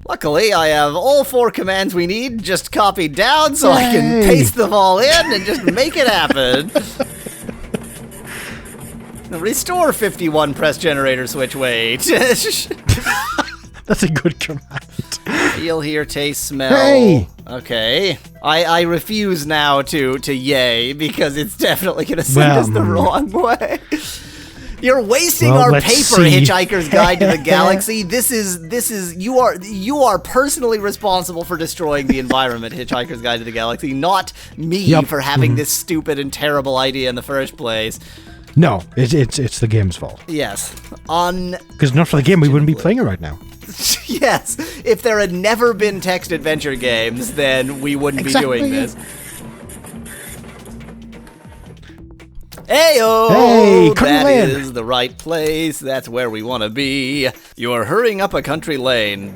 Luckily, I have all 4 commands we need just copied down so I can paste them all in and just make it happen. Restore 51 press generator switch weight. That's a good command. Feel, hear, taste, smell. Hey! Okay. I refuse now to yay because it's definitely going to send us the wrong way. You're wasting our paper, Hitchhiker's Guide to the Galaxy. This is you are personally responsible for destroying the environment, Hitchhiker's Guide to the Galaxy, not me for having this stupid and terrible idea in the first place. No, it's the game's fault. Yes. Because not for the game, we wouldn't be playing it right now. Yes. If there had never been text adventure games, then we wouldn't be doing this. Heyo! Hey, that is the right place. That's where we want to be. You are hurrying up a country lane.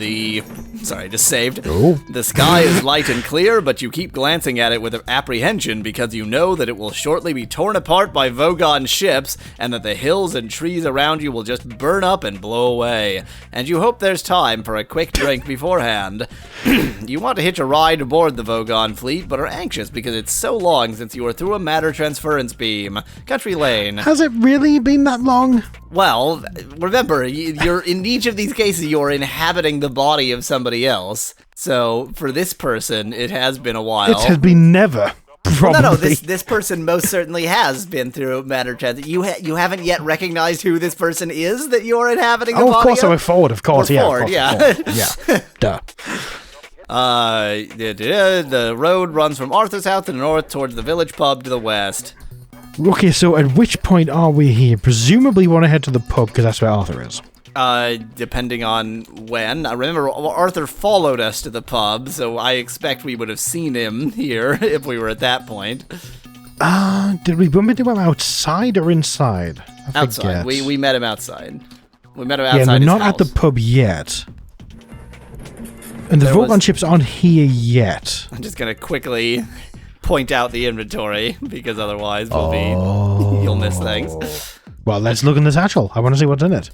Sorry, just saved. Oh. The sky is light and clear, but you keep glancing at it with apprehension because you know that it will shortly be torn apart by Vogon ships and that the hills and trees around you will just burn up and blow away. And you hope there's time for a quick drink beforehand. You want to hitch a ride aboard the Vogon fleet, but are anxious because it's so long since you were through a matter transference beam. Country lane. Has it really been that long? Well, remember, you're in each of these cases, you're inhabiting the body of somebody else. So, for this person, it has been a while. It has been never. Probably. No, this person most certainly has been through matter transit. You haven't yet recognized who this person is that you're inhabiting the body of? Of course I went forward, of course, yeah. Forward, yeah. Yeah, duh. The road runs from Arthur's house to the north towards the village pub to the west. Okay, so at which point are we here? Presumably we want to head to the pub, because that's where Arthur is. Depending on when. I remember Arthur followed us to the pub, so I expect we would have seen him here if we were at that point. Did we bump into him outside or inside? Outside. We met him outside. We met him outside. Yeah, we're not house. at the pub yet. And the Vogon ships aren't here yet. I'm just gonna quickly point out the inventory, because otherwise you'll miss things. Well, let's look in the satchel. I want to see what's in it.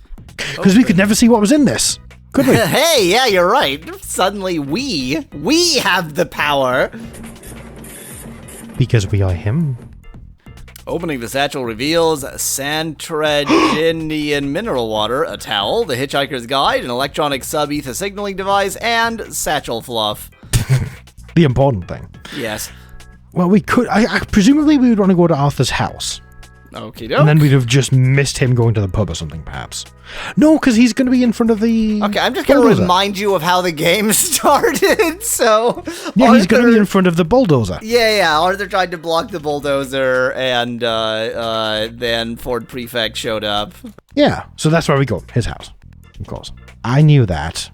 Because we could never see what was in this, could we? Hey, yeah, you're right. Suddenly we have the power. Because we are him. Opening the satchel reveals Santraginian mineral water, a towel, the Hitchhiker's Guide, an electronic sub-ether signaling device, and satchel fluff. The important thing. Yes. Well, we could... presumably we would want to go to Arthur's house. Okie doke. And then we'd have just missed him going to the pub or something, perhaps. No, because he's going to be in front of the... Okay, I'm just going to remind you of how the game started, so... Yeah, he's going to be in front of the bulldozer. Yeah, Arthur tried to block the bulldozer, and then Ford Prefect showed up. Yeah, so that's where we go, his house, of course. I knew that.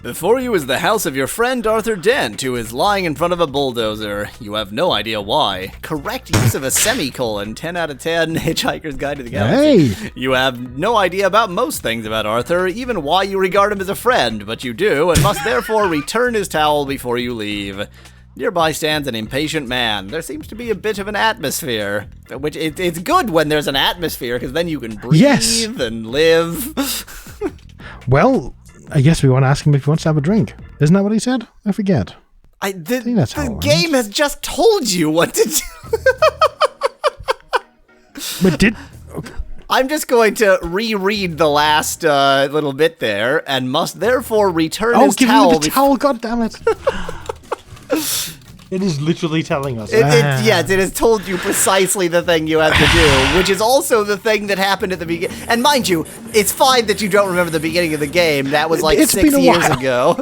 Before you is the house of your friend Arthur Dent, who is lying in front of a bulldozer. You have no idea why. Correct use of a semicolon, 10 out of 10, Hitchhiker's Guide to the Galaxy. Hey! You have no idea about most things about Arthur, even why you regard him as a friend, but you do, and must therefore return his towel before you leave. Nearby stands an impatient man. There seems to be a bit of an atmosphere, which it's good when there's an atmosphere, because then you can breathe and live. Well... I guess we want to ask him if he wants to have a drink. Isn't that what he said? I forget. The game has just told you what to do. But did... Okay. I'm just going to reread the last little bit there, and must therefore return his towel. Oh, give me the towel, goddammit. It is literally telling us. Yes, it has told you precisely the thing you have to do, which is also the thing that happened at the beginning. And mind you, it's fine that you don't remember the beginning of the game. That was like 6 years ago.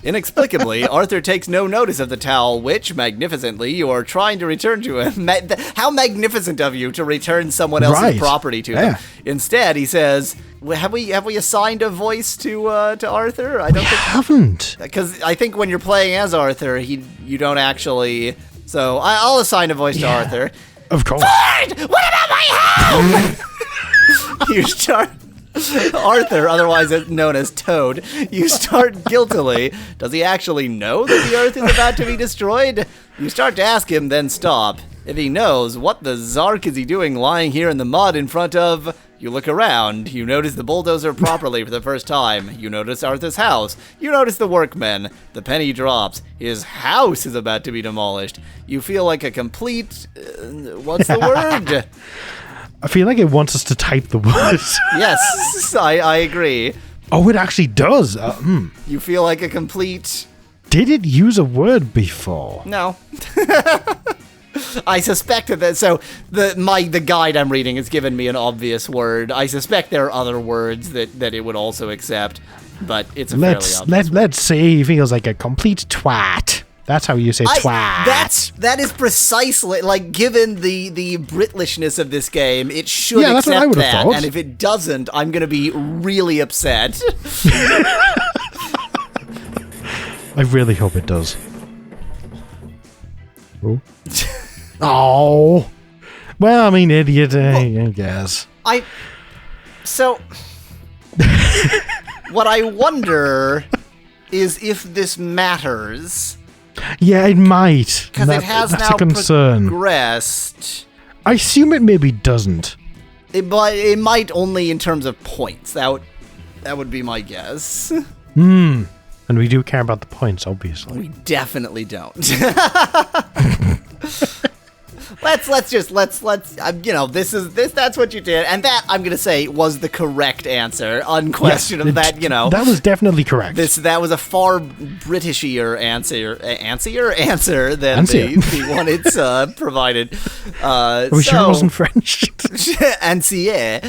Inexplicably, Arthur takes no notice of the towel, which, magnificently, you are trying to return to him. How magnificent of you to return someone else's property to him. Instead, he says, have we assigned a voice to Arthur? I haven't. Because I think when you're playing as Arthur, you don't actually... So, I'll assign a voice to Arthur. Of course. Ford! What about my home? You start... Arthur, otherwise known as Toad, you start guiltily. Does he actually know that the Earth is about to be destroyed? You start to ask him, then stop. If he knows, what the zark is he doing lying here in the mud in front of You look around. You notice the bulldozer properly for the first time. You notice Arthur's house. You notice the workmen. The penny drops. His house is about to be demolished. You feel like a complete... what's the word? I feel like it wants us to type the words. Yes, I agree. Oh, it actually does. You feel like a complete... Did it use a word before? No. I suspected that. So the guide I'm reading has given me an obvious word. I suspect there are other words that it would also accept, but it's a fairly obvious. Let's say he feels like a complete twat. That's how you say twat. That is precisely, like, given the Britishness of this game, it should that's what I accept would have that. thought. And if it doesn't, I'm going to be really upset. I really hope it does. Oh. Oh. Well, I mean, idiot, I guess. So, what I wonder is if this matters. Yeah, it might. Because it has that's now a concern. progressed. I assume it maybe doesn't. It might only in terms of points. That would be my guess. And we do care about the points, obviously. We definitely don't. Let's that's what you did, and that I'm gonna say was the correct answer, unquestionably. Yes, that was definitely correct. That was a far Britishier answer than the one it's provided. Are we sure it wasn't French? Ancier.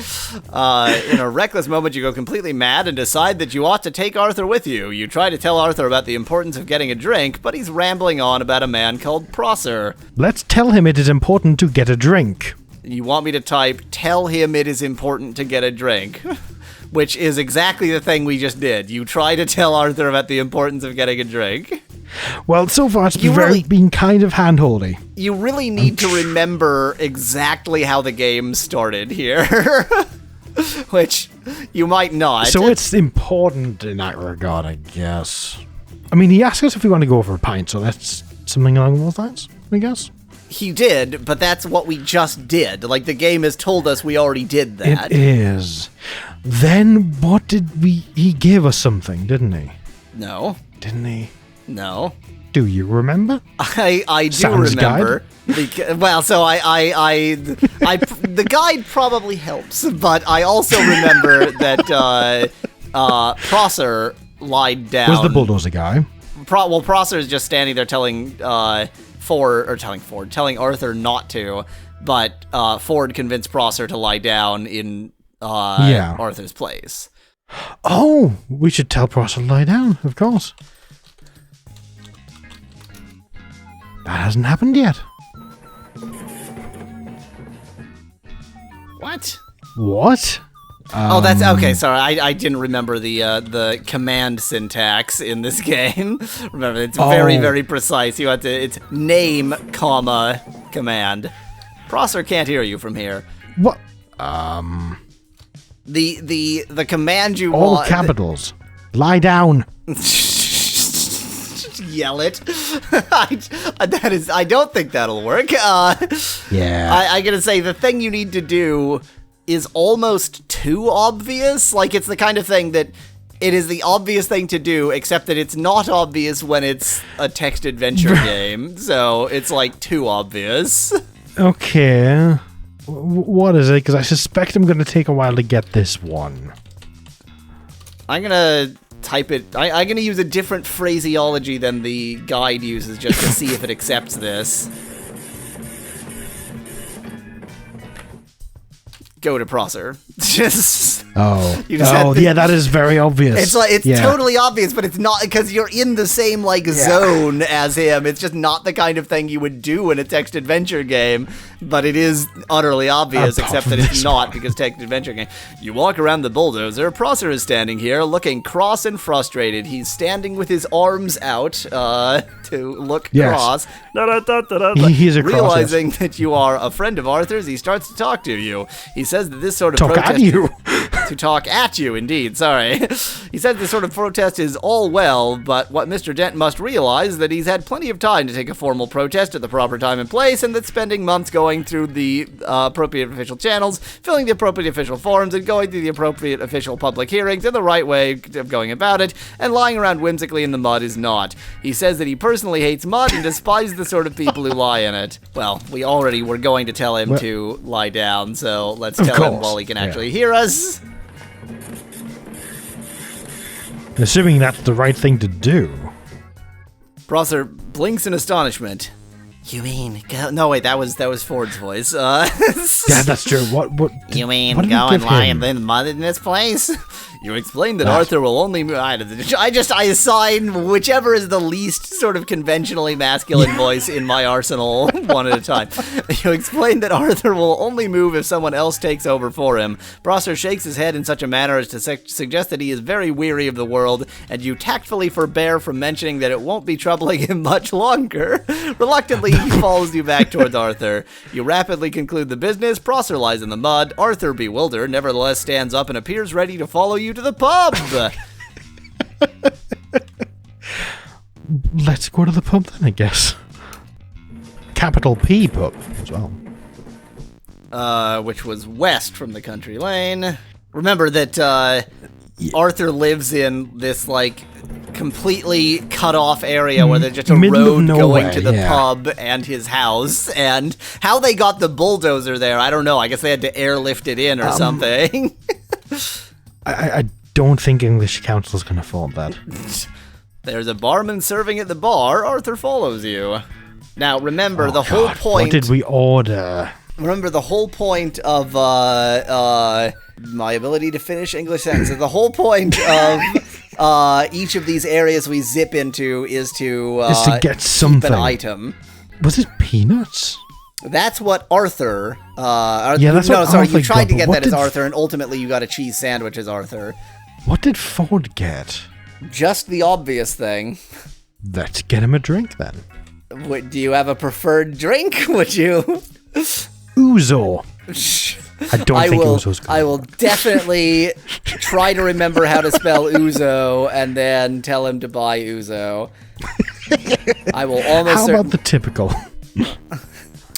In a reckless moment, you go completely mad and decide that you ought to take Arthur with you. You try to tell Arthur about the importance of getting a drink, but he's rambling on about a man called Prosser. Let's tell him it is important to get a drink. You want me to type, tell him it is important to get a drink, which is exactly the thing we just did. You try to tell Arthur about the importance of getting a drink. Well, so far it's been kind of hand-holdy. You really need to remember exactly how the game started here, which you might not. So it's important in that regard, I guess. I mean, he asked us if we want to go for a pint, so that's something along those lines, I guess. He did, but that's what we just did. Like, the game has told us we already did that. It is. Then what did he gave us something, didn't he? No. Didn't he? No. Do you remember? I do Sam's remember. Well, so the guide probably helps, but I also remember that Prosser lied down. Was the bulldozer guy? Prosser is just standing there telling Arthur not to, but Ford convinced Prosser to lie down in Arthur's place. Oh, we should tell Prosser to lie down, of course. That hasn't happened yet. What? Oh, that's okay. Sorry, I didn't remember the command syntax in this game. Remember, it's very, very precise. You have to. It's name, comma, command. Prosser can't hear you from here. What? The command you all want. Capitals. Lie down. Yell it. I don't think that'll work. Yeah. I gotta say, the thing you need to do is almost too obvious. Like, it's the kind of thing that it is the obvious thing to do, except that it's not obvious when it's a text adventure game. So it's like too obvious. Okay. What is it? Because I suspect I'm going to take a while to get this one. I'm gonna type it. I'm gonna use a different phraseology than the guide uses just to see if it accepts this. Go to Prosser. Yeah, that is very obvious. It's totally obvious, but it's not, because you're in the same zone as him. It's just not the kind of thing you would do in a text adventure game, but it is utterly obvious, except that it's not, because text adventure game. You walk around the bulldozer. Prosser is standing here, looking cross and frustrated. He's standing with his arms out to look cross. He's a cross, realizing that you are a friend of Arthur's, he starts to talk to you. He says that this sort of talk at you. to talk at you, indeed, sorry. He said this sort of protest is all well, but what Mr. Dent must realize is that he's had plenty of time to take a formal protest at the proper time and place, and that spending months going through the appropriate official channels, filling the appropriate official forums, and going through the appropriate official public hearings are the right way of going about it, and lying around whimsically in the mud is not. He says that he personally hates mud and despises the sort of people who lie in it. Well, we already were going to tell him to lie down, so let's tell him while he can actually hear us. Assuming that's the right thing to do. Prosser blinks in astonishment. You mean go? No, wait, that was Ford's voice. Yeah, that's true. What? You mean go and lie in the mud in this place? You explained that Arthur will only move. I assign whichever is the least sort of conventionally masculine voice in my arsenal one at a time. You explained that Arthur will only move if someone else takes over for him. Prosser shakes his head in such a manner as to suggest that he is very weary of the world, and you tactfully forbear from mentioning that it won't be troubling him much longer. Reluctantly, he follows you back towards Arthur. You rapidly conclude the business. Prosser lies in the mud. Arthur, bewildered, nevertheless stands up and appears ready to follow you to the pub. Let's go to the pub then, I guess. Capital P pub as well. Which was west from the country lane. Remember that Arthur lives in this, like, completely cut off area where there's just a road going to the pub and his house, and how they got the bulldozer there, I don't know. I guess they had to airlift it in or something. I don't think English Council's can afford that. There's a barman serving at the bar. Arthur follows you. Now, remember, the whole point... What did we order? Remember, the whole point of, my ability to finish English sentences, the whole point of... each of these areas we zip into is to get something. Keep an item. Was it peanuts? That's what Arthur... that's what sorry, you tried to got, get that as Arthur, and ultimately you got a cheese sandwich as Arthur. What did Ford get? Just the obvious thing. Let's get him a drink, then. Do you have a preferred drink? Would you? Ouzo. I don't think Ouzo's good. I will definitely try to remember how to spell Ouzo and then tell him to buy Ouzo. I will almost... How about the typical?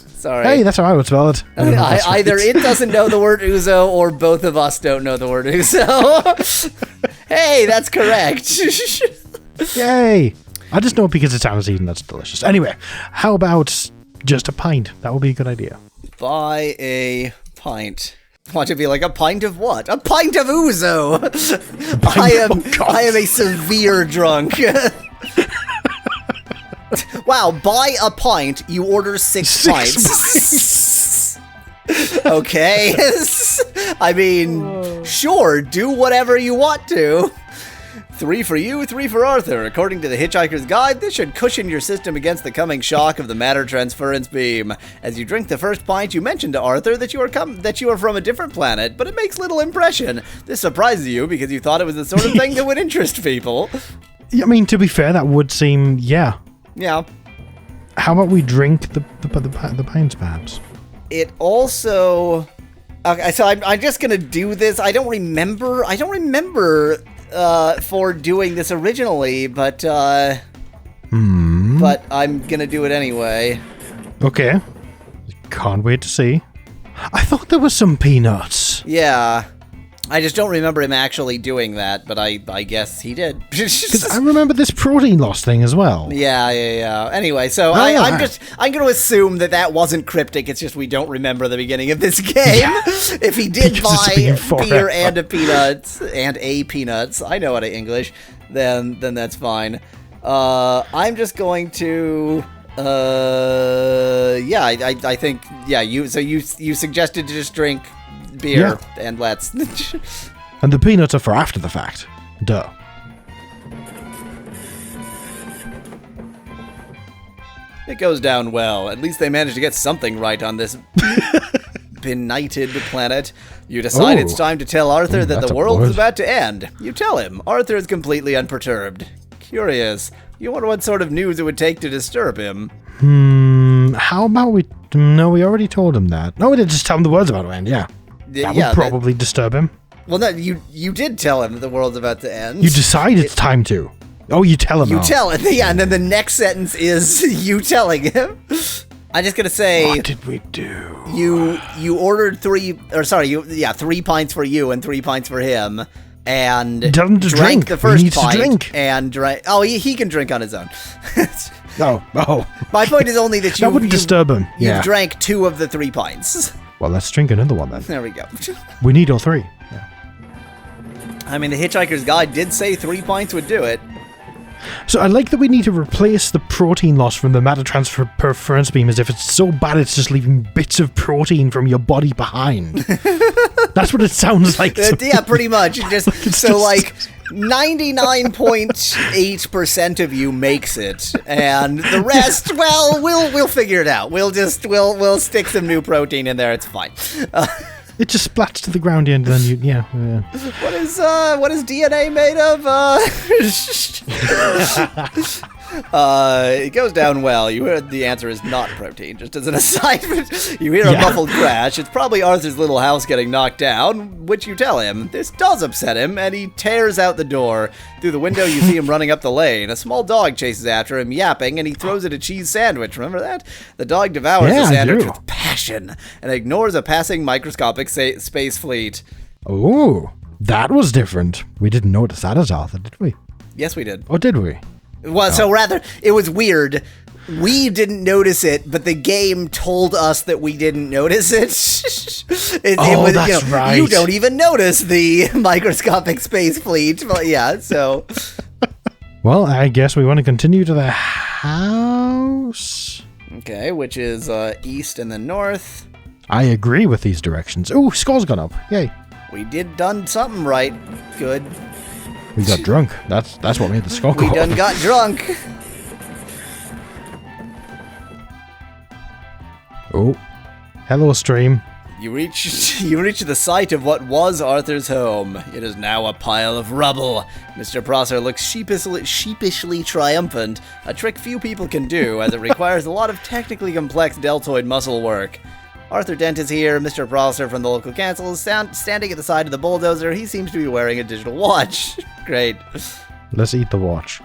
Sorry. Hey, that's how I would spell it. Either it doesn't know the word Ouzo or both of us don't know the word Ouzo. Hey, that's correct. Yay. I just know it because it sounds even that's delicious. Anyway, how about just a pint? That would be a good idea. Buy a pint. Want to be like, a pint of what? A pint of Ouzo! I am a severe drunk. Wow, buy a pint, you order six pints. Okay. I mean, sure, do whatever you want to. 3 for you, 3 for Arthur. According to the Hitchhiker's Guide, this should cushion your system against the coming shock of the matter transference beam. As you drink the first pint, you mention to Arthur that you are from a different planet, but it makes little impression. This surprises you because you thought it was the sort of thing that would interest people. I mean, to be fair, that would seem, yeah. Yeah. How about we drink the pints, perhaps? It also... Okay, so I'm just gonna do this. I don't remember for doing this originally, but but I'm gonna do it anyway. Okay. Can't wait to see. I thought there was some peanuts. Yeah. I just don't remember him actually doing that, but I guess he did. Because I remember this protein loss thing as well. Yeah. Anyway, so I'm going to assume that wasn't cryptic. It's just we don't remember the beginning of this game. Yeah. If he did buy beer and a peanuts, I know how to English, then that's fine. I'm just going to... I think you suggested to just drink beer and let's and the peanuts are for after the fact. Duh. It goes down well. At least they managed to get something right on this benighted planet. You decide it's time to tell Arthur that the world is about to end. You tell him. Arthur is completely unperturbed. Curious. You wonder what sort of news it would take to disturb him. How about we... No, we already told him that. No, we didn't just tell him the world's about to end, yeah. That would probably disturb him. Well, no, you did tell him the world's about to end. You decide it's time to. Oh, you tell him. You tell him, yeah, and then the next sentence is you telling him. I'm just gonna say. What did we do? You ordered 3 pints for you and 3 pints for him, and tell him to drank drink. the first He needs pint to drink. and drank. Oh, he can drink on his own. Oh. My point is only that that wouldn't disturb him. You've drank 2 of the 3 pints. Well, let's drink another one then. There we go. We need all 3. Yeah. I mean, the Hitchhiker's Guide did say 3 pints would do it. So I like that we need to replace the protein loss from the matter transference beam as if it's so bad it's just leaving bits of protein from your body behind. That's what it sounds like. Yeah, pretty much. Like 99.8% of you makes it, and the rest, well, we'll figure it out. We'll stick some new protein in there. It's fine. It just splats to the ground and then yeah. What is DNA made of? It goes down well. You heard the answer is not protein. Just as an aside, you hear a muffled crash. It's probably Arthur's little house getting knocked down, which you tell him. This does upset him, and he tears out the door. Through the window, you see him running up the lane. A small dog chases after him, yapping, and he throws it a cheese sandwich. Remember that? The dog devours the sandwich with passion and ignores a passing microscopic space fleet. Oh, that was different. We didn't notice that as Arthur, did we? Yes, we did. Oh, did we? Well, so rather, it was weird. We didn't notice it, but the game told us that we didn't notice it. That's right. You don't even notice the microscopic space fleet. But yeah, so. Well, I guess we want to continue to the house. Okay, which is east and then north. I agree with these directions. Ooh, score's gone up. Yay. We done something right. Good. We got drunk. That's what made the score go up. We done got drunk. Oh. Hello, stream. You reach the site of what was Arthur's home. It is now a pile of rubble. Mr. Prosser looks sheepishly triumphant, a trick few people can do, as it requires a lot of technically complex deltoid muscle work. Arthur Dent is here. Mr. Prosser from the local council is standing at the side of the bulldozer. He seems to be wearing a digital watch. Great. Let's eat the watch.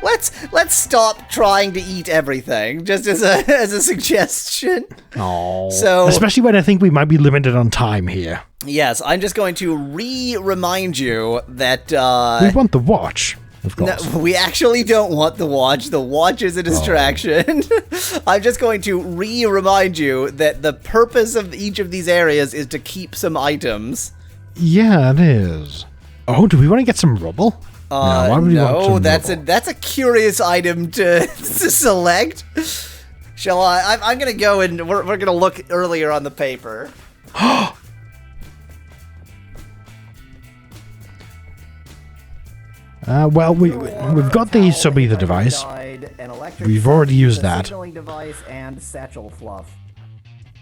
Let's stop trying to eat everything, just as a suggestion. Oh. So, especially when I think we might be limited on time here. Yes, I'm just going to remind you that we want the watch. Of course. No, we actually don't want the watch. The watch is a distraction. I'm just going to remind you that the purpose of each of these areas is to keep some Yeah, it is. Oh, do we want to get some rubble? No, that's a curious item to select. Shall I? I'm gonna go and we're gonna look earlier on the paper. Well, we've got the sub-ether device. We've already used that.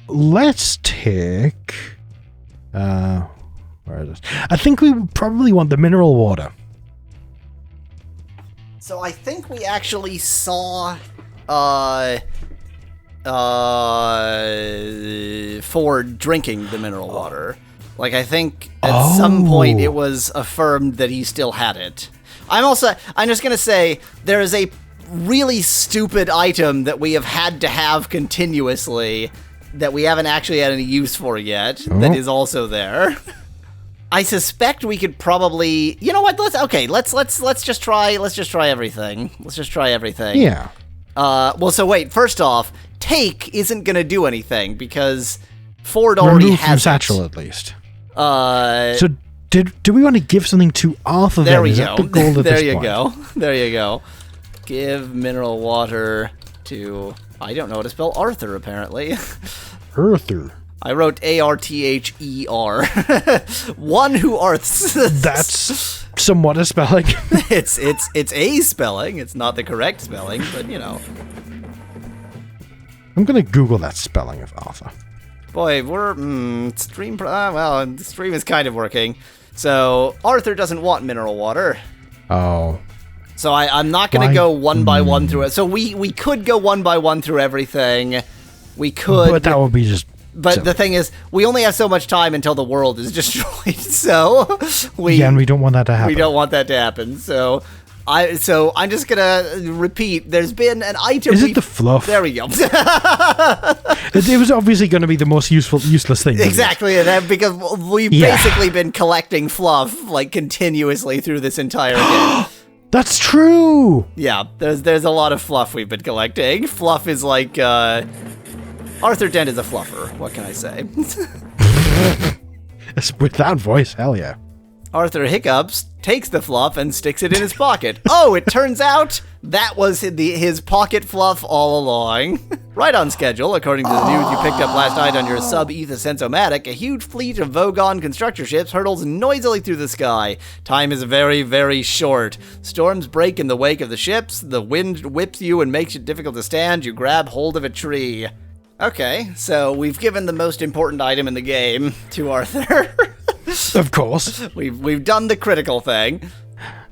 Let's take... where is it? I think we probably want the mineral water. So I think we actually saw Ford drinking the mineral water. Like, I think at some point it was affirmed that he still had it. I'm just going to say there is a really stupid item that we have had to have continuously that we haven't actually had any use for yet that is also there. I suspect we could probably, you know what? Let's just try everything. Let's just try everything. Yeah. Well, so wait. First off, take isn't gonna do anything because Ford already Remove has from it. satchel at least. So do we want to give something to Arthur? There we go. There you go. There you go. Give mineral water to. I don't know how to spell Arthur. Apparently. Arthur. I wrote Arther. One who arths. That's somewhat a spelling. It's a spelling. It's not the correct spelling, but you know. I'm gonna Google that spelling of Arthur. Boy, we're stream. Well, the stream is kind of working. So Arthur doesn't want mineral water. Oh. So I'm not gonna go one by one through it. So we could go one by one through everything. We could, but that would be just But the thing is, we only have so much time until the world is destroyed, so and we don't want that to happen. We don't want that to happen, so I'm just gonna repeat. There's been an item. Is it the fluff? There we go. It was obviously going to be the most useless thing. Exactly, because we've basically been collecting fluff like continuously through this entire game. That's true. Yeah, there's a lot of fluff we've been collecting. Fluff is like Arthur Dent is a fluffer. What can I say? With that voice, hell yeah. Arthur hiccups, takes the fluff, and sticks it in his pocket. Oh, it turns out that was his pocket fluff all along. Right on schedule, according to the news you picked up last night on your sub-Ether Sensomatic, a huge fleet of Vogon constructor ships hurtles noisily through the sky. Time is very, very short. Storms break in the wake of the ships, the wind whips you and makes it difficult to stand, you grab hold of a tree. Okay, so we've given the most important item in the game to Arthur. Of course. We've done the critical thing.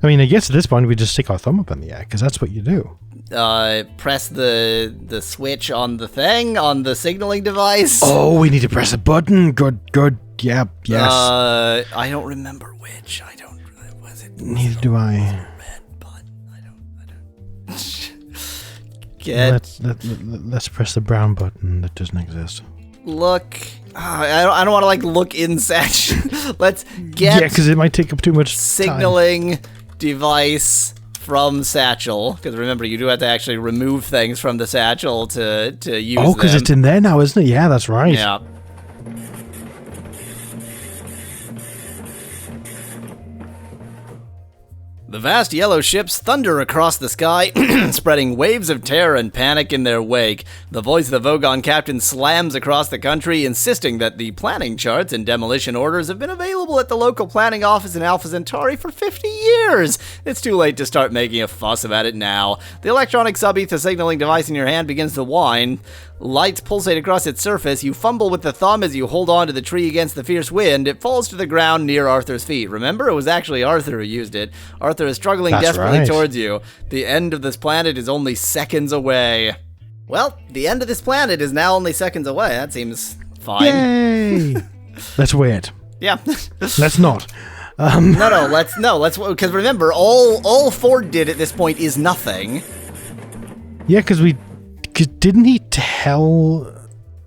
I mean, I guess at this point we just stick our thumb up in the air, because that's what you do. Press the switch on the thing, on the signaling device. Oh, we need to press a button. Good. Yeah, yes. I don't remember which. Was it? Neither do I. Red button. I don't. Let's press the brown button that doesn't exist. Look. I don't want to like look in Satch. Let's get. Yeah, because it might take up too much signaling time. Device from Satchel. Because remember, you do have to actually remove things from the Satchel to use them. Oh, because it's in there now, isn't it? Yeah, that's right. Yeah. The vast yellow ships thunder across the sky, spreading waves of terror and panic in their wake. The voice of the Vogon captain slams across the country, insisting that the planning charts and demolition orders have been available at the local planning office in Alpha Centauri for 50 years. It's too late to start making a fuss about it now. The electronic sub-ether signaling device in your hand begins to whine. Lights pulsate across its surface. You fumble with the thumb as you hold on to the tree against the fierce wind. It falls to the ground near Arthur's feet. Remember, it was actually Arthur who used it. Arthur is struggling desperately towards you. The end of this planet is only seconds away. Well, the end of this planet is now only seconds away. That seems fine. Yay! Let's wait. Yeah. Let's not. Let's because remember, all Ford did at this point is nothing. Yeah, because didn't he tell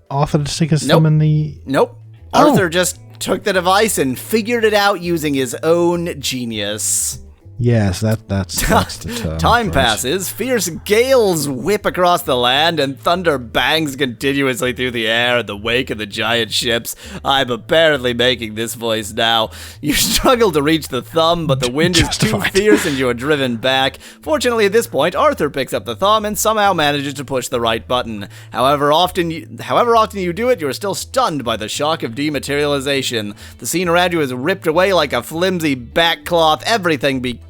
Arthur to stick his thumb in the... Nope. Oh. Arthur just took the device and figured it out using his own genius. Yes, that's the term. Time passes, fierce gales whip across the land, and thunder bangs continuously through the air in the wake of the giant ships. I'm apparently making this voice now. You struggle to reach the thumb, but the wind is too fierce and you are driven back. Fortunately, at this point, Arthur picks up the thumb and somehow manages to push the right button. However often you do it, you are still stunned by the shock of dematerialization. The scene around you is ripped away like a flimsy backcloth. Everything becomes...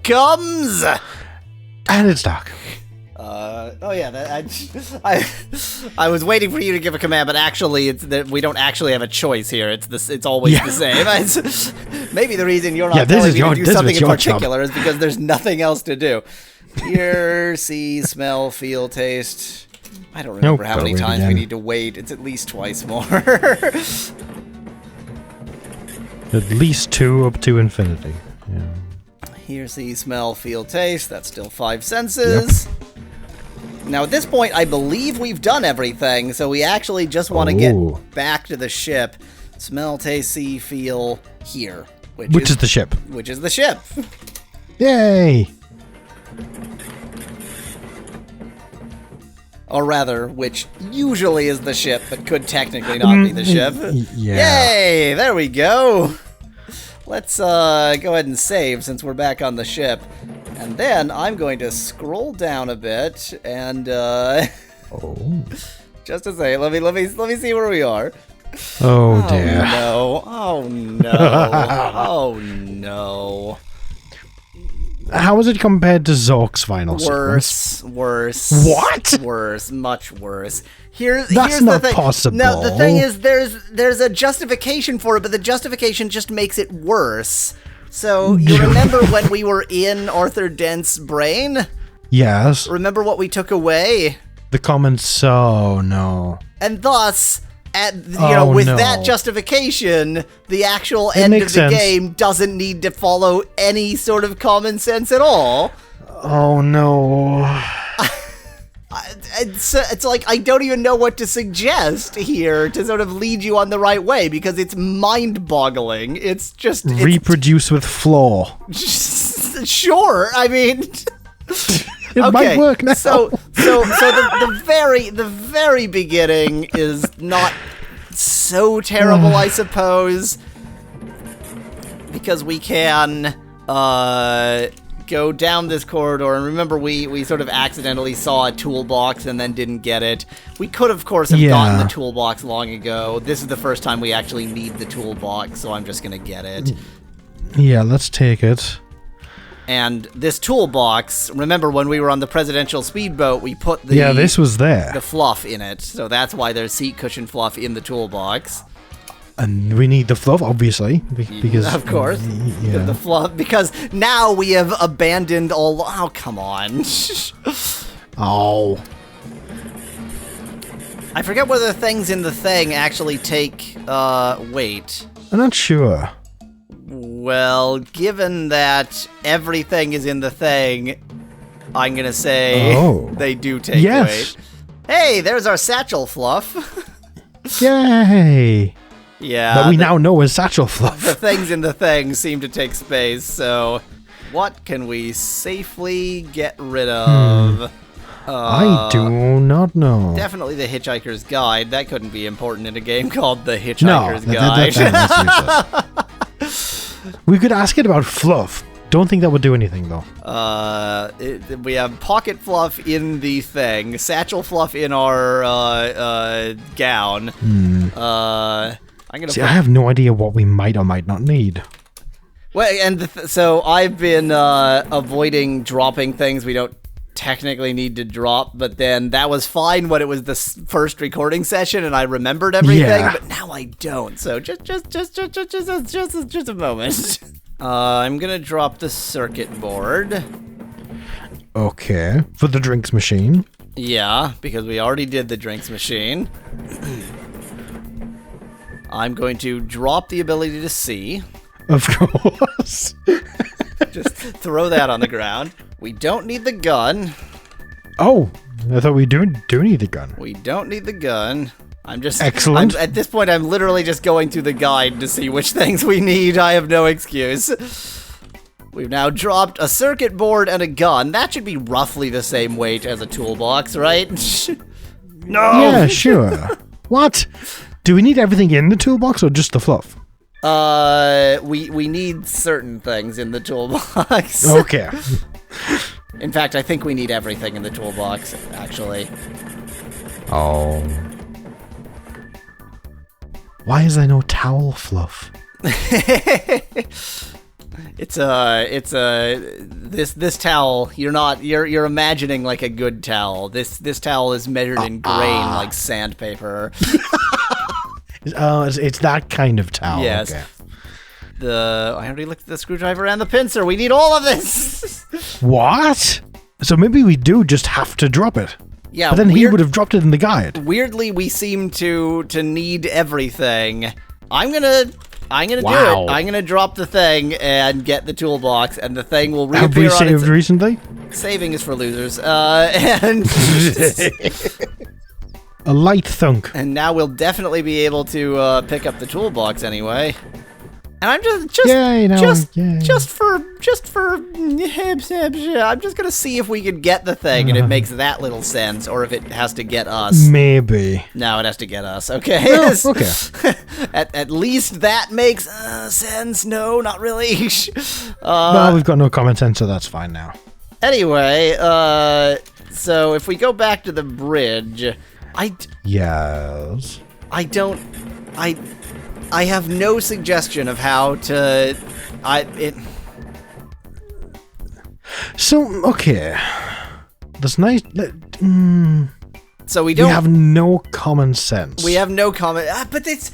And it's dark. I was waiting for you to give a command, but actually, it's that we don't actually have a choice here. It's always the same. Maybe the reason you're not telling me to do something in particular is because there's nothing else to do. Hear, see, smell, feel, taste. I don't remember how many times we need to wait. It's at least twice more. At least 2 up to infinity. Yeah. Hear, see, smell, feel, taste. That's still 5 senses. Yep. Now, at this point, I believe we've done everything, so we actually just want to get back to the ship. Smell, taste, see, feel, hear. Which is the ship. Which is the ship. Yay! Or rather, which usually is the ship, but could technically not be the ship. Yeah. Yay! There we go! Let's go ahead and save since we're back on the ship. And then I'm going to scroll down a bit and just to say, let me see where we are. Oh dear. Oh no. How is it compared to Zork's final sequence? Worse. What? Worse, much worse. That's not the thing. possible. No, the thing is, there's a justification for it, but the justification just makes it worse. So, you remember when we were in Arthur Dent's brain? Yes. Remember what we took away? The comments, oh no. And thus, with that justification, the actual end of the game doesn't need to follow any sort of common sense at all. Oh no. It's like I don't even know what to suggest here to sort of lead you on the right way, because it's mind-boggling. It's reproduce with flaw. Sure, I mean, it might work now. So the very beginning is not so terrible, I suppose, because we can go down this corridor, and remember we sort of accidentally saw a toolbox and then didn't get it. We could, of course, have gotten the toolbox long ago. This is the first time we actually need the toolbox, so I'm just gonna get it. Yeah, let's take it. And this toolbox, remember when we were on the presidential speedboat, we put the this was there. The fluff in it, so that's why there's seat cushion fluff in the toolbox. And we need the fluff, obviously, because of course, the fluff. Because now we have abandoned all. Oh, come on! Oh, I forget whether things in the thing actually take weight. I'm not sure. Well, given that everything is in the thing, I'm gonna say they do take weight. Hey, there's our satchel fluff. Yay! Yeah. That we now know is satchel fluff. The things in the thing seem to take space, so what can we safely get rid of? I do not know. Definitely the Hitchhiker's Guide. That couldn't be important in a game called the Hitchhiker's Guide. That's useless. We could ask it about fluff. Don't think that would do anything, though. We have pocket fluff in the thing, satchel fluff in our gown. I have no idea what we might or might not need. Well, and so I've been avoiding dropping things we don't technically need to drop, but then that was fine when it was the first recording session and I remembered everything, but now I don't. So just a moment. I'm gonna drop the circuit board. Okay, for the drinks machine. Yeah, because we already did the drinks machine. I'm going to drop the ability to see. Of course. Just throw that on the ground. We don't need the gun. Oh, I thought we do need the gun. We don't need the gun. I'm just... Excellent. At this point, I'm literally just going through the guide to see which things we need. I have no excuse. We've now dropped a circuit board and a gun. That should be roughly the same weight as a toolbox, right? No! Yeah, sure. What? Do we need everything in the toolbox or just the fluff? We need certain things in the toolbox. Okay. In fact, I think we need everything in the toolbox, actually. Oh. Why is there no towel fluff? This towel, you're imagining like a good towel. This towel is measured in grain like sandpaper. It's that kind of towel. Yes. Okay. I already looked at the screwdriver and the pincer. We need all of this. What? So maybe we do just have to drop it. Yeah. But then he would have dropped it in the guide. Weirdly, we seem to need everything. I'm gonna do it. I'm gonna drop the thing and get the toolbox, and the thing will reappear. Have we saved recently? Saving is for losers. And a light thunk. And now we'll definitely be able to pick up the toolbox anyway. And I'm just for I'm just gonna see if we can get the thing, and it makes that little sense, or if it has to get us. Maybe. No, it has to get us. Okay. Oh, okay. At least that makes sense. No, not really. No, we've got no common sense, so that's fine now. Anyway, so if we go back to the bridge, Yes. I have no suggestion of how to... So, okay. That's nice... So we have no common sense. We have no common... but it's...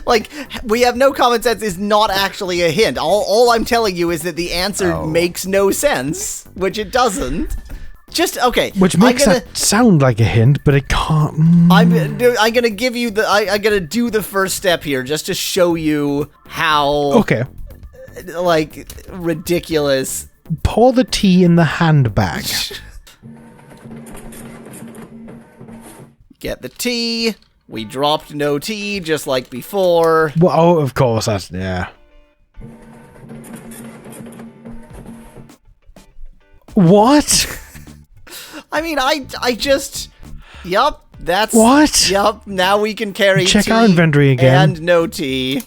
like, we have no common sense is not actually a hint. All I'm telling you is that the answer makes no sense, which it doesn't. Just okay. Which makes that sound like a hint, but it can't. I'm gonna give you I'm gonna do the first step here just to show you how like ridiculous. Pour the tea in the handbag. Get the tea. We dropped no tea just like before. Well, oh, of course, that's yeah. What? I mean, I just... Yup, that's... What? Yup, now we can carry Check tea our inventory again. and no tea.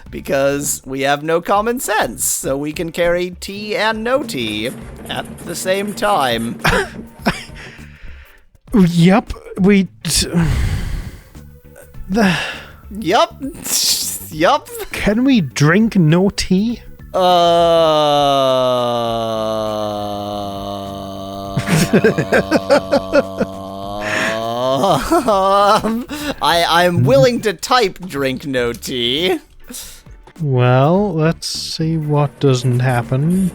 Because we have no common sense, so we can carry tea and no tea at the same time. Yup, we... Yup. Yup. Can we drink no tea? I'm willing to type drink no tea. Well, let's see what doesn't happen.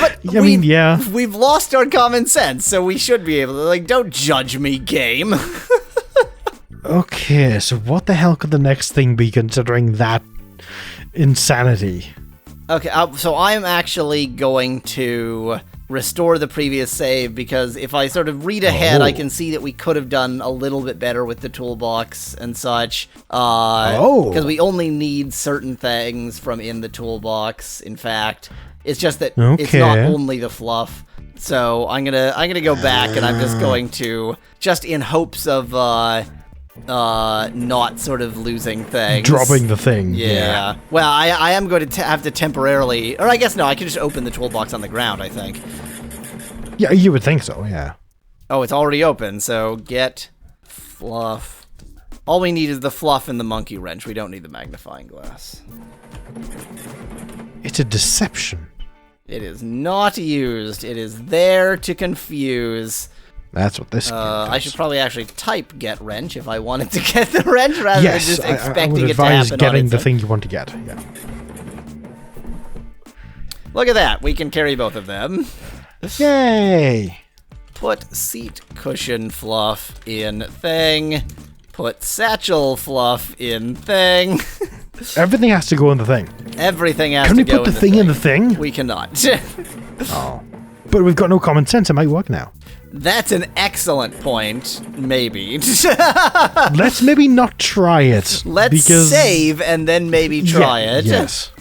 But we've lost our common sense, so we should be able to, like, don't judge me, game. Okay, so what the hell could the next thing be considering that insanity? Okay, so I'm actually going to restore the previous save because if I sort of read ahead, I can see that we could have done a little bit better with the toolbox and such. Because we only need certain things from in the toolbox, in fact. It's just that it's not only the fluff. So I'm gonna go back and I'm just going to, just in hopes of not sort of losing things. Dropping the thing. Yeah. Well, I am going to have to temporarily, or I guess no, I can just open the toolbox on the ground, I think. Yeah, you would think so, yeah. Oh, it's already open, so get fluff. All we need is the fluff and the monkey wrench. We don't need the magnifying glass. It's a deception. It is not used. It is there to confuse. That's what this I should probably actually type get wrench if I wanted to get the wrench rather than just expecting it to happen getting on the thing you want to get. Yeah. Look at that. We can carry both of them. Yay! Put seat cushion fluff in thing. Put satchel fluff in thing. Everything has to go in the thing. Everything has to go in the thing. Can we put the thing in the thing? We cannot. Oh. But we've got no common sense. It might work now. That's an excellent point. Maybe. Let's maybe not try it. Let's save and then maybe try it. Yes.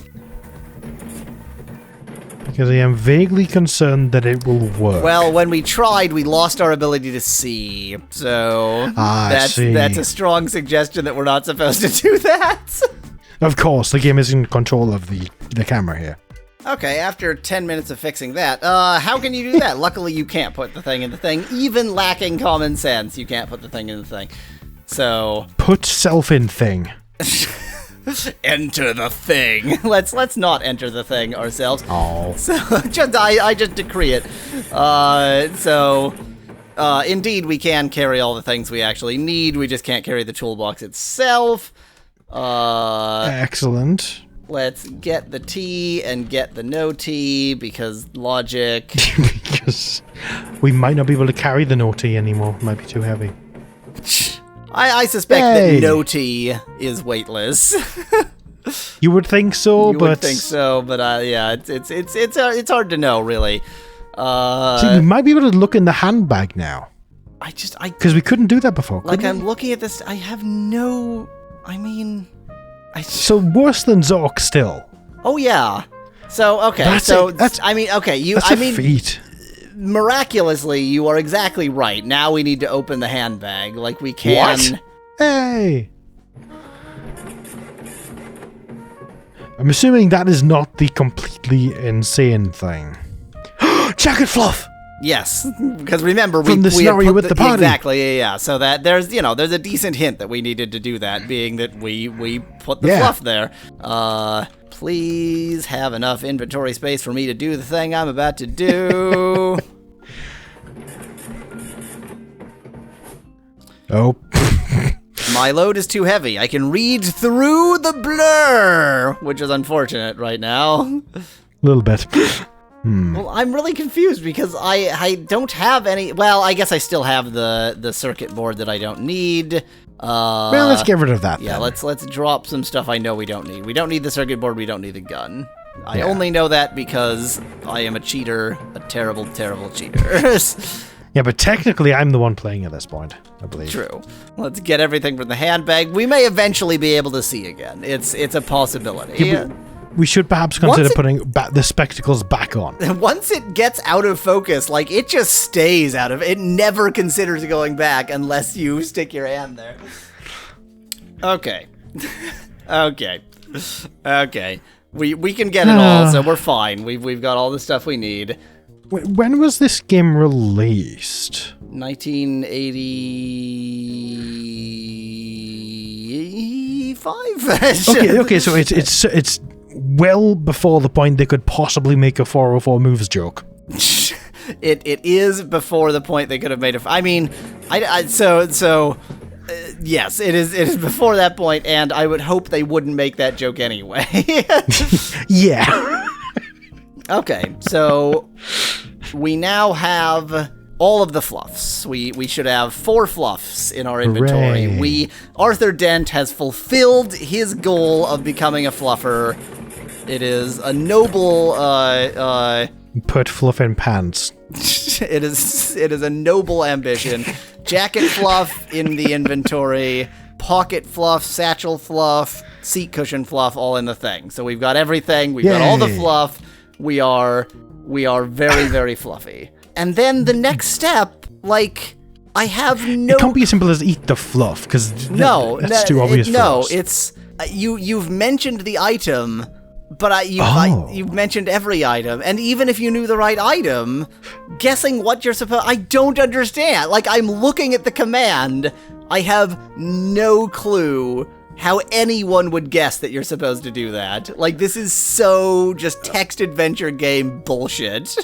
Because I am vaguely concerned that it will work. Well, when we tried, we lost our ability to see. So that's a strong suggestion that we're not supposed to do that. Of course, the game is in control of the camera here. Okay, after 10 minutes of fixing that, how can you do that? Luckily, you can't put the thing in the thing. Even lacking common sense, you can't put the thing in the thing. So... Put self in thing. Enter the thing. Let's not enter the thing ourselves. Oh. So, I just decree it. Indeed, we can carry all the things we actually need. We just can't carry the toolbox itself. Excellent. Let's get the tea and get the no tea because logic. Because we might not be able to carry the no tea anymore. It might be too heavy. I suspect that no tea is weightless. You would think so, you would think so, but yeah, it's hard to know really. See, we might be able to look in the handbag now. Because we couldn't do that before. Like I'm looking at this, I have no. I mean. So worse than Zork still. Oh yeah. So okay. That's a feat. Miraculously, you are exactly right. Now we need to open the handbag. Like we can. What? Hey. I'm assuming that is not the completely insane thing. Jacket fluff. Yes, because remember from the scenario with the party. Exactly, yeah. So that there's a decent hint that we needed to do that, being that we put the fluff there. Please have enough inventory space for me to do the thing I'm about to do. Oh. My load is too heavy. I can read through the blur, which is unfortunate right now. little bit. Well, I'm really confused because I don't have any. Well, I guess I still have the circuit board that I don't need. Well, let's get rid of that. Yeah, then. let's drop some stuff I know we don't need. We don't need the circuit board. We don't need the gun. I only know that because I am a cheater, a terrible, terrible cheater. Yeah, but technically, I'm the one playing at this point, I believe. True. Let's get everything from the handbag. We may eventually be able to see again. It's a possibility. Yeah, we should perhaps consider putting the spectacles back on. Once it gets out of focus, like, it just stays out of it. It never considers going back unless you stick your hand there. Okay. Okay. We can get it all, so we're fine. We've got all the stuff we need. When was this game released? 1985. Okay, so it's well before the point they could possibly make a 404 moves joke. It is before the point they could have made a. I mean, yes, it is before that point, and I would hope they wouldn't make that joke anyway. Yeah. Okay, so we now have all of the fluffs. We should have 4 fluffs in our inventory. Hooray. Arthur Dent has fulfilled his goal of becoming a fluffer. It is a noble Put fluff in pants. it is a noble ambition. Jacket fluff in the inventory, pocket fluff, satchel fluff, seat cushion fluff, all in the thing. So we've got everything. We've got all the fluff. We are very, very fluffy. And then the next step, like, I have no. It can't be as simple as eat the fluff, because that's too obvious. It's you've mentioned the item, but you've mentioned every item, and even if you knew the right item, guessing what you're supposed. I don't understand. Like, I'm looking at the command. I have no clue how anyone would guess that you're supposed to do that. Like, this is so just text adventure game bullshit.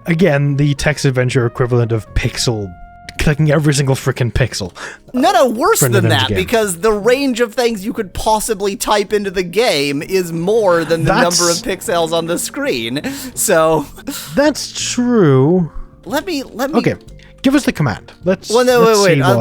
Again, the text adventure equivalent of pixel, clicking every single freaking pixel. No, worse than that, because the range of things you could possibly type into the game is more than the number of pixels on the screen. So that's true. Let me. Okay. Give us the command. Wait.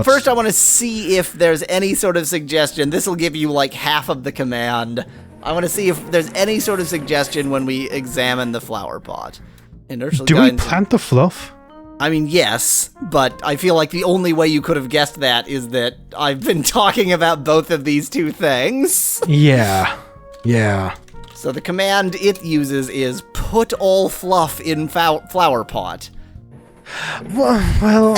First, I want to see if there's any sort of suggestion. This will give you like half of the command. I want to see if there's any sort of suggestion when we examine the flower pot. Inertial Do guidance. we plant the fluff? I mean, yes, but I feel like the only way you could have guessed that is that I've been talking about both of these two things. Yeah. So the command it uses is put all fluff in flower pot. Well,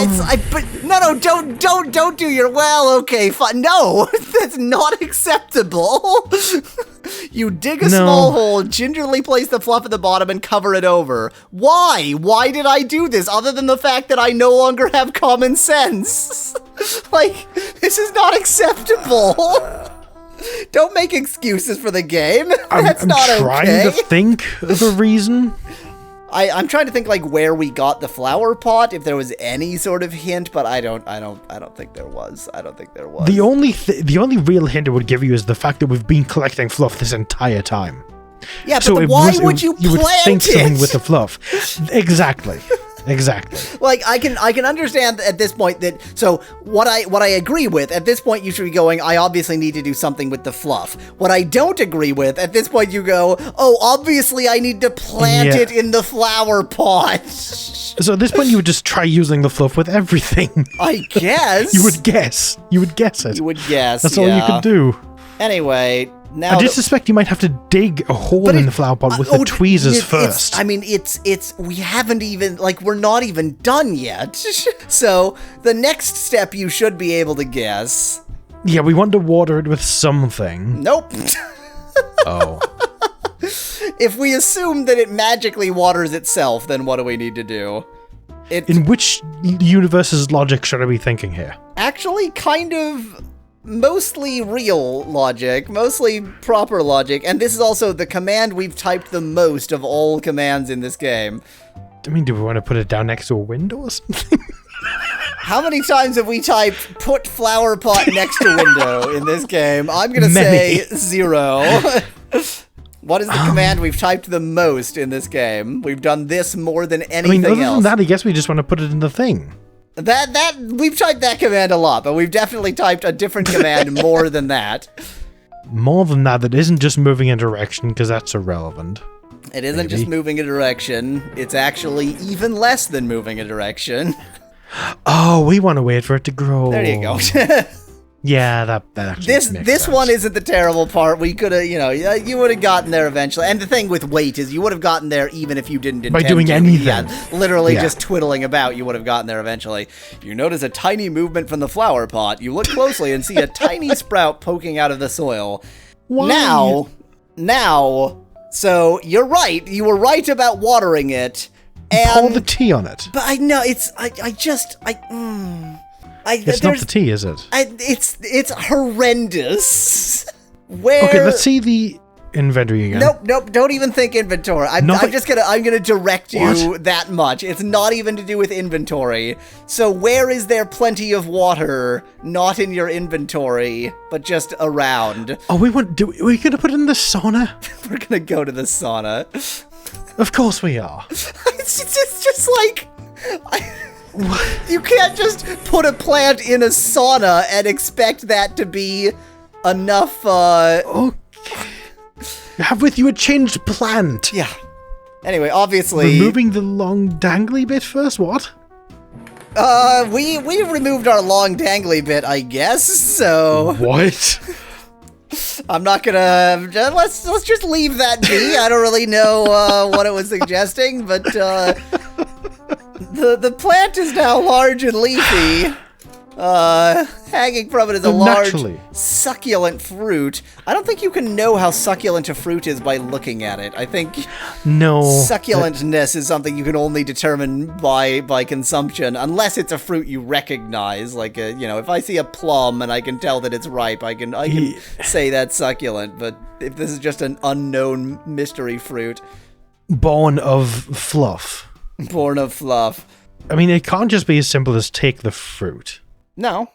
but no, don't do your okay, fine. No, that's not acceptable. You dig a small hole, gingerly place the fluff at the bottom, and cover it over. Why? Why did I do this? Other than the fact that I no longer have common sense. Like, this is not acceptable. Don't make excuses for the game. That's not okay. I'm trying to think of a reason. I'm trying to think like where we got the flower pot, if there was any sort of hint, but I don't think there was. The only real hint it would give you is the fact that we've been collecting fluff this entire time. Yeah, but why would you plant You would think it? something with the fluff. Exactly. Like, I can understand at this point that, so what I agree with, at this point you should be going, I obviously need to do something with the fluff. What I don't agree with, at this point you go, oh, obviously I need to plant it in the flower pot. So at this point you would just try using the fluff with everything. I guess. You would guess it. You would guess, That's all you could do. Anyway, now I just suspect you might have to dig a hole in the flower pot with the tweezers first. We haven't even, like, we're not even done yet. So, the next step you should be able to guess. Yeah, we want to water it with something. Nope. Oh. If we assume that it magically waters itself, then what do we need to do? In which universe's logic should I be thinking here? Actually, kind of mostly real logic, mostly proper logic, and this is also the command we've typed the most of all commands in this game. I mean, do we want to put it down next to a window or something? How many times have we typed put flower pot next to window in this game? I'm gonna say 0. What is the command we've typed the most in this game? We've done this more than anything other else. than that, I guess we just want to put it in the thing. We've typed that command a lot, but we've definitely typed a different command more than that. More than that isn't just moving a direction, because that's irrelevant. It isn't just moving a direction. It's actually even less than moving a direction. Oh, we want to wait for it to grow. There you go. Yeah, that actually makes this sense. one isn't the terrible part. We could have, you would have gotten there eventually. And the thing with wait is you would have gotten there even if you didn't intend by doing to. anything. Yeah, literally just twiddling about, you would have gotten there eventually. You notice a tiny movement from the flower pot. You look closely and see a tiny sprout poking out of the soil. Why? Now, so you're right. You were right about watering it. And pour the tea on it. But I know it's It's not the tea, is it? It's horrendous. Where? Okay, let's see the inventory again. Nope. Don't even think inventory. I'm gonna direct you that much. It's not even to do with inventory. So where is there plenty of water? Not in your inventory, but just around. Oh, we're gonna put it in the sauna? We're gonna go to the sauna. Of course we are. It's just like. You can't just put a plant in a sauna and expect that to be enough, Okay. Have with you a changed plant. Yeah. Anyway, obviously... Removing the long dangly bit first, what? We removed our long dangly bit, I guess, so... What? I'm not gonna... Let's just leave that be. I don't really know what it was suggesting, but, The plant is now large and leafy. Hanging from it is a large, succulent fruit. I don't think you can know how succulent a fruit is by looking at it. I think succulentness is something you can only determine by consumption, unless it's a fruit you recognize. Like, if I see a plum and I can tell that it's ripe, I can say that's succulent. But if this is just an unknown mystery fruit, born of fluff. Born of fluff. I mean, it can't just be as simple as take the fruit. No.